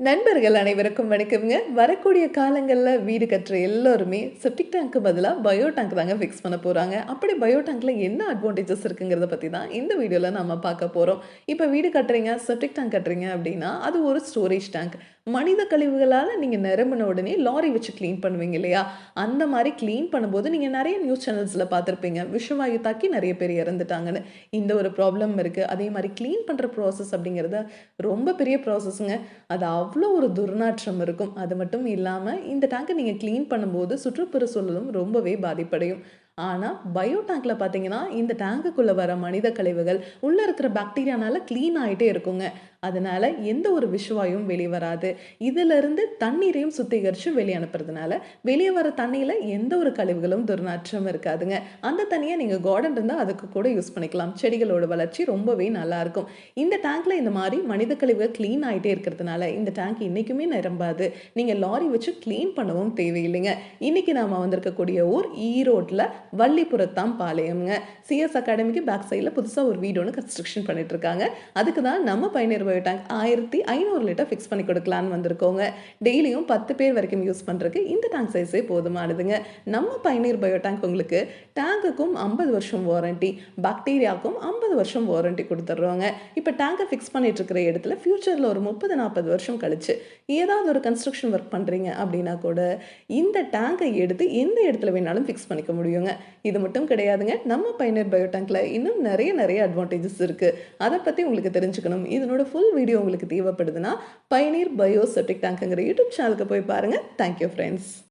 நண்பர்கள் அனைவருக்கும் வணக்கம்ங்க. வரக்கூடிய காலங்கள்ல வீடு கட்டுற எல்லோருமே செப்டிக் டேங்க்கு பதிலா பயோ டேங்க் தாங்க ஃபிக்ஸ் பண்ண போறாங்க. அப்படி பயோ டேங்க்ல என்ன அட்வான்டேஜஸ் இருக்குங்கிறத பத்தி தான் இந்த வீடியோல நம்ம பார்க்க போறோம். இப்ப வீடு கட்டுறீங்க, செப்டிக் டேங்க் கட்டுறீங்க அப்படின்னா, அது ஒரு ஸ்டோரேஜ் டேங்க். மனித கழிவுகளால நீங்க நிரம்பின உடனே லாரி வச்சு கிளீன் பண்ணுவீங்க இல்லையா? அந்த மாரி கிளீன் பண்ணும்போது நீங்க நெறைய நியூஸ் சேனல்ஸ்ல பார்த்திருப்பீங்க. விஷவாயு தாக்கி நெறைய பேர் இறந்துட்டாங்கன்னு. இந்த ஒரு ப்ராப்ளம் இருக்கு. அதே மாரி கிளீன் பண்ற ப்ராசஸ் அப்படிங்கிறது ரொம்ப பெரிய ப்ராசஸ்ங்க. அது அவ்வளோ ஒரு துர்நாற்றம் இருக்கும். அது மட்டும் இல்லாம, இந்த டேங்க நீங்க கிளீன் பண்ணும்போது சுற்றுப்புற சூழலும் ரொம்பவே பாதிப்படையும். ஆனா, பயோ டேங்க்ல பார்த்தீங்கன்னா, இந்த டேங்குக்குள்ள வர மனித கழிவுகள் உள்ள இருக்கிற பாக்டீரியானால கிளீன் ஆயிட்டே இருக்குங்க. அதனால எந்த ஒரு விஷவாயும் வெளிய வராது. இதிலிருந்து தண்ணீரையும் சுத்திகரிச்சு வெளிய அனுப்புறதுனால, வெளிய வர தண்ணீல எந்த ஒரு கழிவுகளும் துர்நாற்றம் இருக்காதுங்க. அந்த தண்ணிய நீங்க கார்டன் இருந்தா அதுக்கு கூட யூஸ் பண்ணிக்கலாம். செடிகளோட வளர்ச்சி ரொம்பவே நல்லாருக்கும். இந்த டேங்க்ல இந்த மாரி மனித கழிவுகள் கிளீன் ஆயிட்டே இருக்கிறதுனால, இந்த டேங்க் என்னைக்குமே நிரம்பாது. நீங்க லாரி வச்சு கிளீன் பண்ணவும் தேவையில்லைங்க. இன்னைக்கு நாம வந்திருக்கக்கூடிய ஊர் ஈரோட்ல வள்ளிபுரத்தாம் பாளையம்ங்க. சிஎஸ் அகாடமிக்கு பேக் சைட்ல புதுசா ஒரு வீடு ஒண்ணு கன்ஸ்ட்ரக்ஷன் பண்ணிட்டு இருக்காங்க. அதுக்கு தான் நம்ம பயணியர் பயோ டேங்க் 1500 லிட்டர் ஃபிக்ஸ் பண்ணி கொடுக்கலான்னு வந்திருக்கோங்க. டெய்லியும் 10 பேர் வரைக்கும் யூஸ் பண்றதுக்கு இந்த டேங்க் சைஸே போதுமானதுங்க. நம்ம பயணியர் பயோ டேங்க் உங்களுக்கு டேங்குக்கும் 50 வருஷம் வாரண்டி, பாக்டீரியாவுக்கும் 50 வருஷம் வாரண்டி குடுத்துடுறோங்க. இப்ப டேங்க ஃபிக்ஸ் பண்ணிட்டு இருக்கிற இடத்துல ஃபியூச்சர்ல ஒரு 30, 40 வருஷம் கழிச்சு ஏதாவது ஒரு கன்ஸ்ட்ரக்ஷன் ஒர்க் பண்றீங்க அப்படின்னா கூட, இந்த டேங்கை எடுத்து எந்த இடத்துல வேணாலும் ஃபிக்ஸ் பண்ணிக்க முடியுங்க. இது மட்டும் கிடையாதுங்க. நம்ம பயனர் பயோ டேங்க்ல இன்னும் நெறைய அட்வான்டேஜஸ் இருக்கு. அத பத்தி உங்களுக்கு தெரிஞ்சுக்கணும். இதனோட ஃபுல் வீடியோ உங்களுக்கு தேவைப்படுதுன்னா, பயனீர் பயோ செப்டிக் டேங்க்ங்கிற யூடியூப் சேனலுக்கு போய் பாருங்க. Thank you friends.